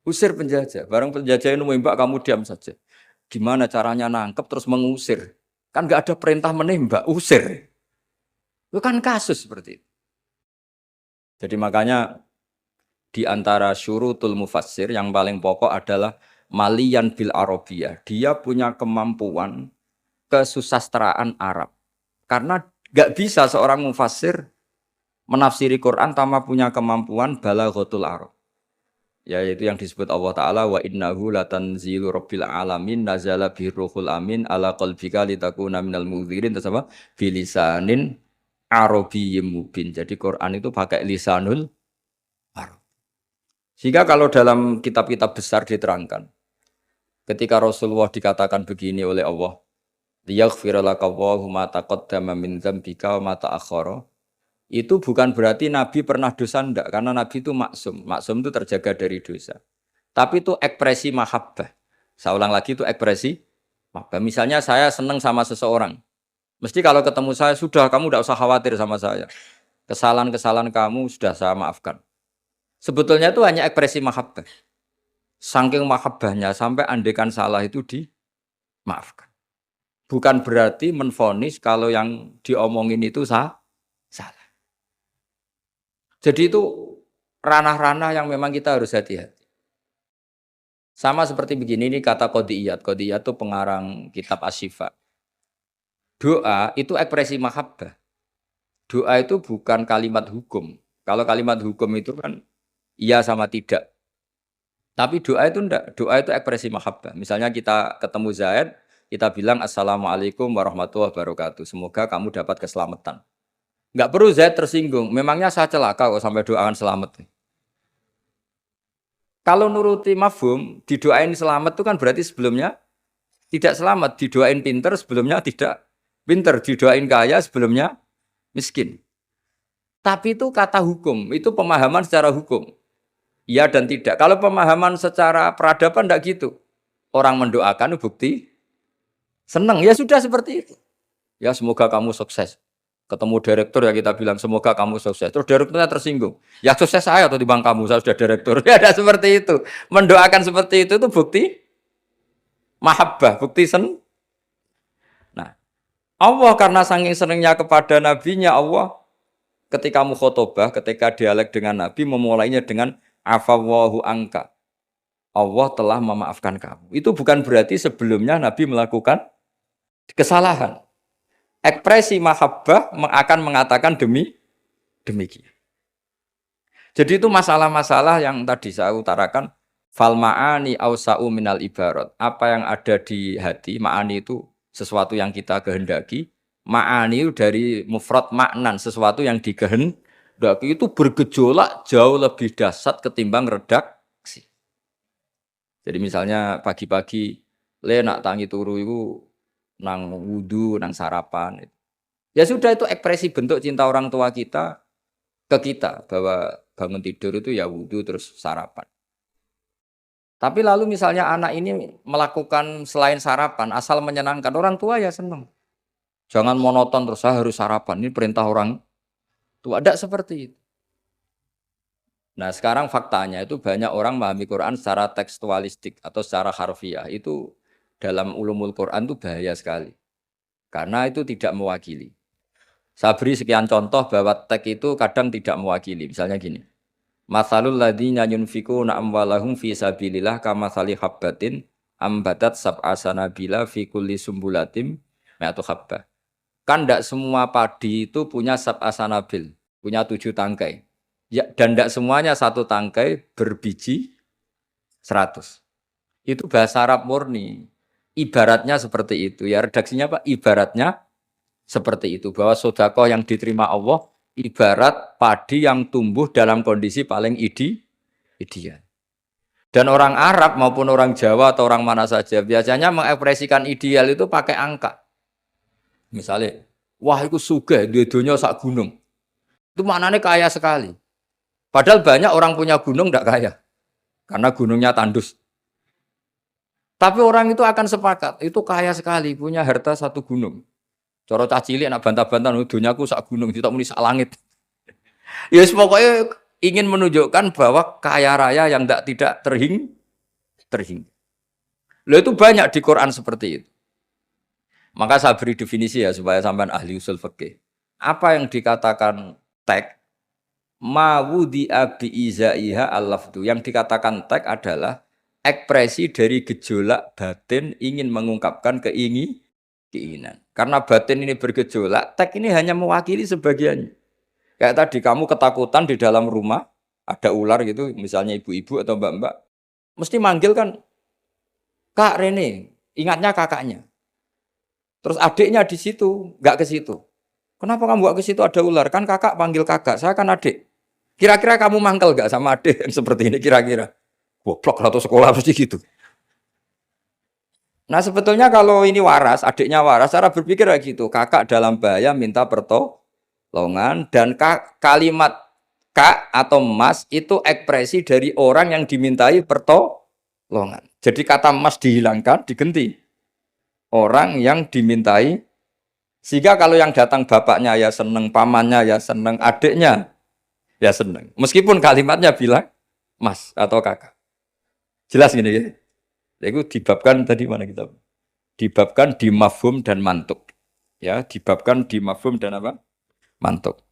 usir penjajah. Barang penjajah ini menembak, kamu diam saja. Gimana caranya nangkep terus mengusir? Kan nggak ada perintah menembak, usir. Itu kan kasus seperti itu. Jadi makanya di antara syurutul mufassir yang paling pokok adalah maliyan bil arabiyah. Dia punya kemampuan kesusastraan Arab. Karena nggak bisa seorang mufassir menafsiri Quran tanpa punya kemampuan balaghatul Arab. Yaitu yang disebut Allah Ta'ala wa innahu latanzilu rabbil alamin nazala biruhul amin ala qalbika litakuna minal mudhirin, terus apa? Bilisanin Arabiyyim mubin. Jadi Quran itu pakai lisanul Arab. Sehingga kalau dalam kitab-kitab besar diterangkan, ketika Rasulullah dikatakan begini oleh Allah, liyaghfira laka Allahu ma taqaddama min dzambika wa ma ta'akhkhara. Itu bukan berarti Nabi pernah dosa enggak, karena Nabi itu maksum. Maksum itu terjaga dari dosa. Tapi itu ekspresi mahabbah. Saya ulang lagi, itu ekspresi mahabbah. Misalnya saya senang sama seseorang. Mesti kalau ketemu saya, sudah kamu tidak usah khawatir sama saya. Kesalahan-kesalahan kamu sudah saya maafkan. Sebetulnya itu hanya ekspresi mahabbah. Saking mahabbahnya sampai andekan salah itu dimaafkan. Bukan berarti menvonis kalau yang diomongin itu salah. Jadi itu ranah-ranah yang memang kita harus hati-hati. Sama seperti begini, ini kata Qodiyat. Qodiyat itu pengarang kitab Asy-Syifa. Doa itu ekspresi mahabbah. Doa itu bukan kalimat hukum. Kalau kalimat hukum itu kan iya sama tidak. Tapi doa itu enggak. Doa itu ekspresi mahabbah. Misalnya kita ketemu Zaid, kita bilang Assalamualaikum warahmatullahi wabarakatuh. Semoga kamu dapat keselamatan. Enggak perlu Zaid tersinggung. Memangnya saya celaka kok sampai doakan selamat. Kalau nuruti mafhum, didoain selamat itu kan berarti sebelumnya tidak selamat. Didoain pinter, sebelumnya tidak pinter. Didoain kaya, sebelumnya miskin. Tapi itu kata hukum, itu pemahaman secara hukum. Iya dan tidak. Kalau pemahaman secara peradaban tidak gitu. Orang mendoakan bukti senang. Ya sudah seperti itu. Ya semoga kamu sukses. Ketemu direktur ya kita bilang semoga kamu sukses. Terus direkturnya tersinggung. Ya sukses saya atau dibang kamu, saya sudah direktur. Ya ada seperti itu. Mendoakan seperti itu bukti mahabbah, bukti Nah, Allah karena saking senangnya kepada nabinya, Allah ketika mukhotobah, ketika dialek dengan nabi memulainya dengan afawwahu angka. Allah telah memaafkan kamu. Itu bukan berarti sebelumnya nabi melakukan kesalahan. Ekspresi mahabbah akan mengatakan demikian. Jadi itu masalah-masalah yang tadi saya utarakan. Fal ma'ani awsa'u minal ibarat. Apa yang ada di hati, ma'ani itu sesuatu yang kita kehendaki. Ma'ani itu dari mufrad maknan, sesuatu yang dikehendaki itu bergejolak jauh lebih dahsyat ketimbang redaksi. Jadi misalnya pagi-pagi, le nak tangi turu itu nang wudu, nang sarapan. Ya sudah itu ekspresi bentuk cinta orang tua kita ke kita bahwa bangun tidur itu ya wudu terus sarapan. Tapi lalu misalnya anak ini melakukan selain sarapan asal menyenangkan orang tua ya senang. Jangan monoton terus saya harus sarapan. Ini perintah orang tua. Tidak seperti itu. Nah sekarang faktanya itu banyak orang memahami Quran secara tekstualistik atau secara harfiah. Itu dalam ulumul Quran itu bahaya sekali. Karena itu tidak mewakili. Saya beri sekian contoh bahwa teks itu kadang tidak mewakili. Misalnya gini. Matsalul ladzina yunfikuna amwalahum fi sabilillah kamatsali habbatin ambatat sab'a sanabila fi kulli sumbulatin mi'atu habbah. Kan tidak semua padi itu punya sab'a sanabil, punya 7 tangkai. Ya, dan tidak semuanya satu tangkai berbiji 100. Itu bahasa Arab murni. Ibaratnya seperti itu. Ya redaksinya Pak, ibaratnya seperti itu. Bahwa sedekah yang diterima Allah ibarat padi yang tumbuh dalam kondisi paling ideal. Dan orang Arab maupun orang Jawa atau orang mana saja biasanya mengekspresikan ideal itu pakai angka. Misalnya, wah itu sugih, dunia sak gunung. Itu maknanya kaya sekali. Padahal banyak orang punya gunung tidak kaya. Karena gunungnya tandus. Tapi orang itu akan sepakat, itu kaya sekali, punya harta satu gunung. Coro cah cilik nak bantah-bantah, dunyaku sak gunung, tidak muni sak langit. Ya pokoknya ingin menunjukkan bahwa kaya raya yang tidak terhingga. Loh itu banyak di Quran seperti itu. Maka saya beri definisi ya supaya sampean ahli usul fikih. Apa yang dikatakan tag ma wudi'a bi izaiha al-lafdu. Yang dikatakan tag adalah ekspresi dari gejolak batin ingin mengungkapkan keinginan. Karena batin ini bergejolak, tag ini hanya mewakili sebagiannya. Kayak tadi kamu ketakutan di dalam rumah, ada ular gitu, misalnya ibu-ibu atau mbak-mbak, mesti manggil kan, Kak Rene, ingatnya kakaknya. Terus adiknya di situ, nggak ke situ. Kenapa kamu bawa ke situ ada ular? Kan kakak panggil kakak, saya kan adik. Kira-kira kamu mangkel gak sama adik yang seperti ini kira-kira? Goblok atau sekolah pasti gitu. Nah sebetulnya kalau ini waras, adiknya waras, cara berpikir kayak gitu. Kakak dalam bahaya minta pertolongan dan kalimat kak atau mas itu ekspresi dari orang yang dimintai pertolongan. Jadi kata mas dihilangkan, diganti orang yang dimintai. Sehingga kalau yang datang bapaknya ya seneng, pamannya ya seneng, adiknya ya seneng. Meskipun kalimatnya bilang mas atau kakak. Jelas gini ya. Itu dibabkan tadi mana kita? Dibabkan di mafhum dan mantuk. Ya, dibabkan di mafhum dan apa? Mantuk.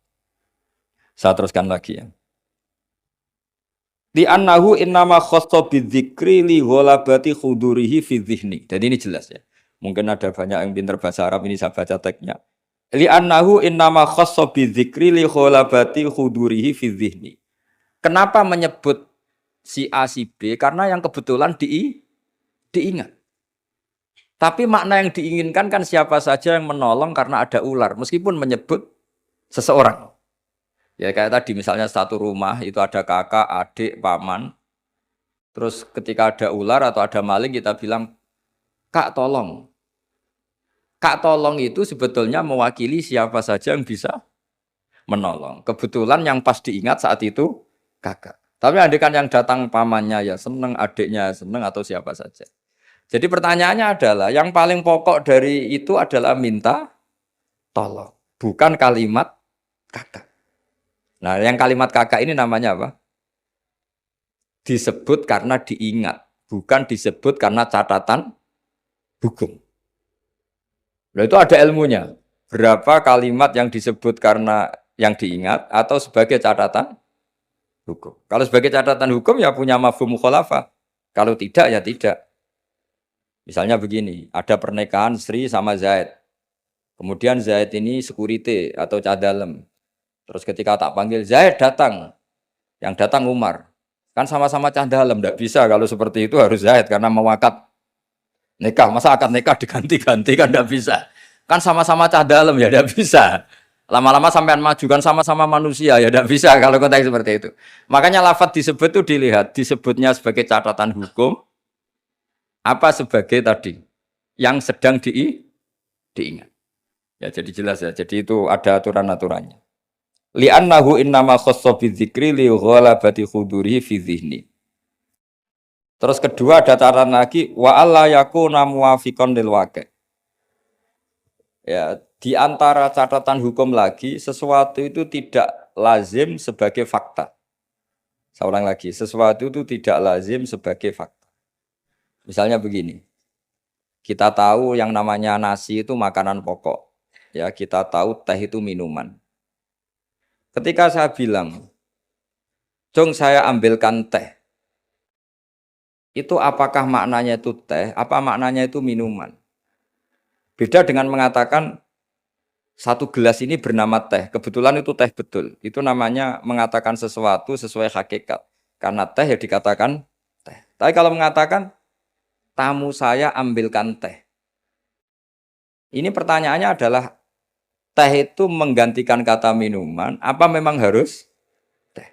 Saya teruskan lagi ya. Di annahu innama khassa bidzikri li ghalabati khudurihi fi dzihni. Jadi ini jelas ya. Mungkin ada banyak yang pintar bahasa Arab, ini saya baca teksnya. Li annahu innama khassa bidzikri li ghalabati khudurihi fi dzihni. Kenapa menyebut si A si B? Karena yang kebetulan diingat. Tapi makna yang diinginkan kan siapa saja yang menolong karena ada ular, meskipun menyebut seseorang. Ya kayak tadi misalnya satu rumah itu ada kakak, adik, paman. Terus ketika ada ular atau ada maling kita bilang, Kak tolong. Kak tolong itu sebetulnya mewakili siapa saja yang bisa menolong. Kebetulan yang pas diingat saat itu kakak. Tapi andaikan yang datang pamannya ya seneng, adiknya seneng atau siapa saja. Jadi pertanyaannya adalah yang paling pokok dari itu adalah minta tolong. Bukan kalimat kakak. Nah yang kalimat kakak ini namanya apa? Disebut karena diingat. Bukan disebut karena catatan hukum. Nah itu ada ilmunya. Berapa kalimat yang disebut karena yang diingat atau sebagai catatan hukum. Kalau sebagai catatan hukum ya punya mafhum mukhalafah. Kalau tidak ya tidak. Misalnya begini, ada pernikahan Sri sama Zaid. Kemudian Zaid ini security atau cadalem. Terus ketika tak panggil Zaid datang. Yang datang Umar. Kan sama-sama cadalem, tidak bisa kalau seperti itu harus Zaid karena mau akad nikah. Masa akad nikah diganti-ganti kan tidak bisa. Kan sama-sama cadalem ya tidak bisa. Lama-lama sampean maju kan sama-sama manusia ya tidak bisa kalau konteks seperti itu. Makanya lafaz disebut itu dilihat, disebutnya sebagai catatan hukum apa sebagai tadi yang sedang diingat. Ya jadi jelas ya. Jadi itu ada aturan-aturannya. Li'annahu innama khassa bidzikri li ghalabati khudurihi fi dzihni. Terus kedua ada catatan lagi wa alla yakuna muwafiqan lil waqi'. Ya, di antara catatan hukum lagi sesuatu itu tidak lazim sebagai fakta. Saya ulang lagi, sesuatu itu tidak lazim sebagai fakta. Misalnya begini. Kita tahu yang namanya nasi itu makanan pokok. Ya, kita tahu teh itu minuman. Ketika saya bilang, "Jong, saya ambilkan teh." Itu apakah maknanya itu teh, apa maknanya itu minuman? Beda dengan mengatakan satu gelas ini bernama teh. Kebetulan itu teh betul. Itu namanya mengatakan sesuatu sesuai hakikat. Karena teh ya dikatakan teh. Tapi kalau mengatakan tamu saya ambilkan teh. Ini pertanyaannya adalah teh itu menggantikan kata minuman, apa memang harus teh?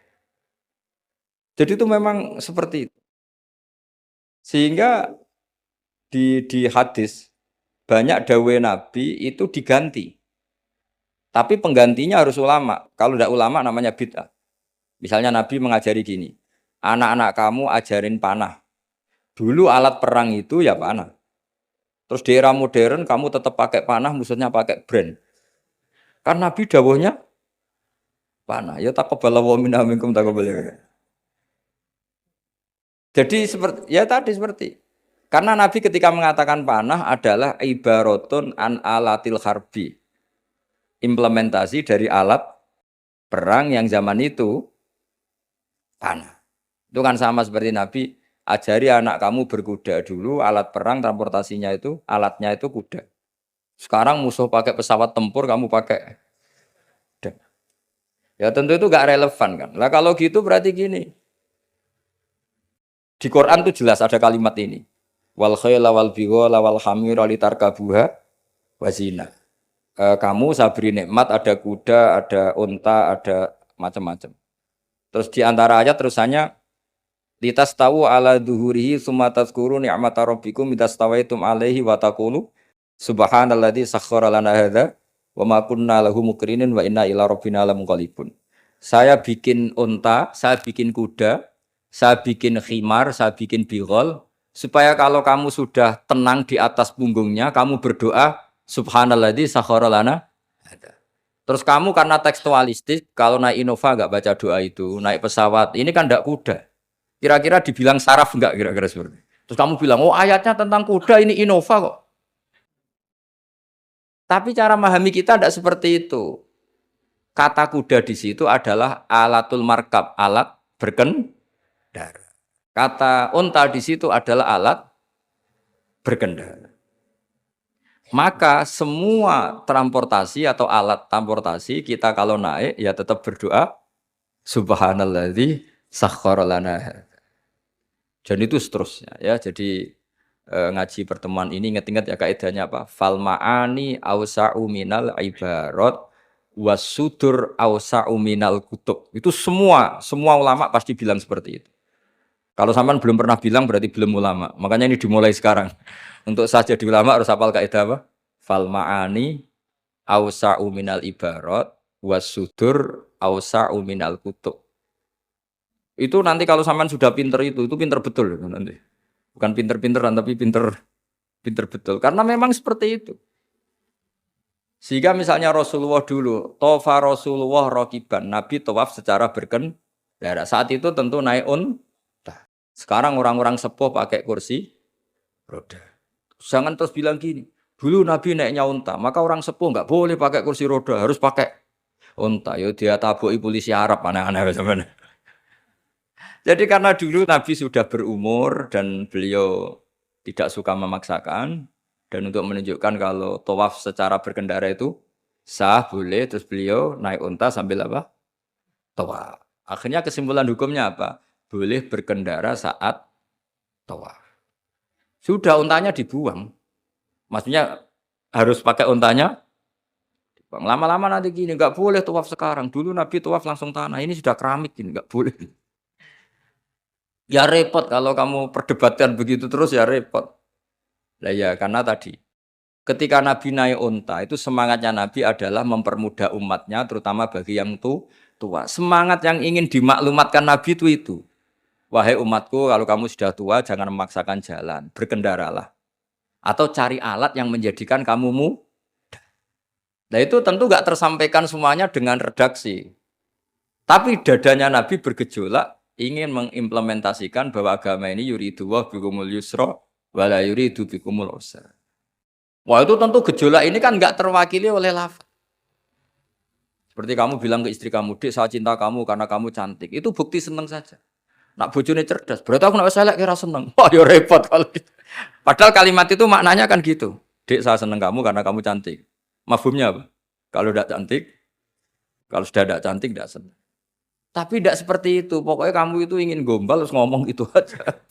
Jadi itu memang seperti itu. Sehingga di hadis banyak dawai Nabi itu diganti. Tapi penggantinya harus ulama. Kalau tidak ulama namanya bid'ah. Misalnya Nabi mengajari gini, anak-anak kamu ajarin panah. Dulu alat perang itu ya panah. Terus di era modern kamu tetap pakai panah, maksudnya pakai brand. Kan Nabi dawuhnya panah. Ya taqabbalallahu minna minkum taqabbal. Jadi seperti ya tadi seperti karena Nabi ketika mengatakan panah adalah ibaratun an alatil harbi. Implementasi dari alat perang yang zaman itu panah. Itu kan sama seperti Nabi ajari anak kamu berkuda dulu, alat perang transportasinya itu alatnya itu kuda. Sekarang musuh pakai pesawat tempur, kamu pakai kuda. Ya tentu itu gak relevan kan. Lah kalau gitu berarti gini. Di Quran itu jelas ada kalimat ini. Wal khayla wal bighala wal hamira litarkabuha wazina. kamu saya beri nikmat, ada kuda, ada unta, ada macam-macam. Terus di antara ayat terusannya litas tahu ala duhurihi summa tazkuru ni'mata rabbikum idastawaitum alaihi wa taqulu subhanalladzi sakhkhara lana hadza wa ma kunna lahu muqrinin wa inna ila rabbina lamunqalibun. Saya bikin unta, saya bikin kuda, saya bikin khimar, saya bikin bigol supaya kalau kamu sudah tenang di atas punggungnya kamu berdoa subhanalladzi sakhkhara lana hadza. Terus kamu karena tekstualistik, kalau naik Innova enggak baca doa itu, naik pesawat, ini kan enggak kuda. Kira-kira dibilang saraf enggak kira-kira seperti itu. Terus kamu bilang, oh ayatnya tentang kuda, ini Innova kok. Tapi cara memahami kita enggak seperti itu. Kata kuda di situ adalah alatul markab, alat berkendara. Kata unta di situ adalah alat berkendara. Maka semua transportasi atau alat transportasi kita kalau naik ya tetap berdoa subhanalladzi sakhkhara lana. Dan itu seterusnya ya. Jadi ngaji pertemuan ini ingat-ingat ya kaidahnya apa? Fal ma'ani ausa'u minal ibarat wasudur ausa'u minal kutub. Itu semua ulama pasti bilang seperti itu. Kalau sampean belum pernah bilang berarti belum ulama. Makanya ini dimulai sekarang. Untuk saya jadi ulama harus hafal kaidah apa? Fal ma'ani ausa'u minal ibarat wasudur ausa'u minal kutub. Itu nanti kalau sampean sudah pinter itu pinter betul itu nanti. Bukan pinter-pinteran tapi pinter betul. Karena memang seperti itu. Sehingga misalnya Rasulullah dulu, tofa Rasulullah rokiban, Nabi tawaf secara berkendara. Saat itu tentu naik unta. Sekarang orang-orang sepuh pakai kursi roda. Jangan terus bilang gini, dulu Nabi naiknya unta, maka orang sepuh nggak boleh pakai kursi roda, harus pakai unta. Yo dia tabuki polisi Arab aneh-aneh sebenarnya. Jadi karena dulu Nabi sudah berumur dan beliau tidak suka memaksakan dan untuk menunjukkan kalau tawaf secara berkendara itu sah boleh, terus beliau naik unta sambil apa? Tawaf. Akhirnya kesimpulan hukumnya apa? Boleh berkendara saat tawaf. Sudah untanya dibuang. Maksudnya harus pakai untanya. Lama-lama nanti gini, nggak boleh tawaf sekarang. Dulu Nabi tawaf langsung tanah, ini sudah keramik, ini nggak boleh. Ya repot kalau kamu perdebatkan begitu terus ya repot. Lah ya karena tadi ketika Nabi naik unta itu semangatnya Nabi adalah mempermudah umatnya terutama bagi yang tua. Semangat yang ingin dimaklumatkan Nabi itu. Wahai umatku kalau kamu sudah tua jangan memaksakan jalan, berkendaralah. Atau cari alat yang menjadikan kamu mudah. Nah itu tentu gak tersampaikan semuanya dengan redaksi. Tapi dadanya Nabi bergejolak ingin mengimplementasikan bahwa agama ini yuridu wa bikumul yusra wa la yuridu bikumul usra. Wah itu tentu gejolak ini kan enggak terwakili oleh lafaz. Seperti kamu bilang ke istri kamu, "Dek, saya cinta kamu karena kamu cantik." Itu bukti seneng saja. Nak bojone cerdas, berarti aku nak wis elek kira seneng. Wah ya repot kalau gitu. Padahal kalimat itu maknanya kan gitu. "Dek, saya seneng kamu karena kamu cantik." Mafhumnya apa? Kalau tidak cantik, kalau sudah tidak cantik tidak seneng. Tapi tidak seperti itu. Pokoknya kamu itu ingin gombal terus ngomong itu aja.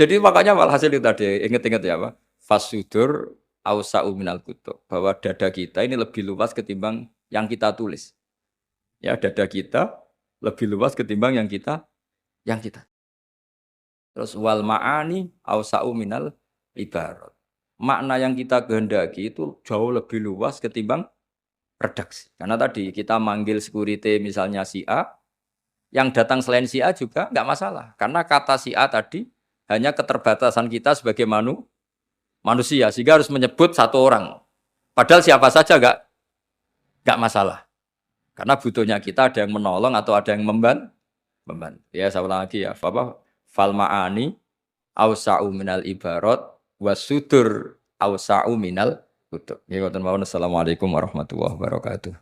Jadi makanya walhasil itu tadi ingat-ingat ya Pak. Fasudur ausa'u minal kutub. Bahwa dada kita ini lebih luas ketimbang yang kita tulis. Ya dada kita lebih luas ketimbang yang kita. Terus wal ma'ani ausa'u minal ibarat. Makna yang kita kehendaki itu jauh lebih luas ketimbang redaksi. Karena tadi kita manggil security misalnya si A, yang datang selain si A juga nggak masalah. Karena kata si A tadi hanya keterbatasan kita sebagai manusia, sehingga harus menyebut satu orang. Padahal siapa saja nggak masalah. Karena butuhnya kita ada yang menolong atau ada yang membantu. Ya saya ulang lagi ya. Fal ma'ani ausa'u minal ibarat wasudur ausa'u minal kutub. Assalamualaikum warahmatullahi wabarakatuh.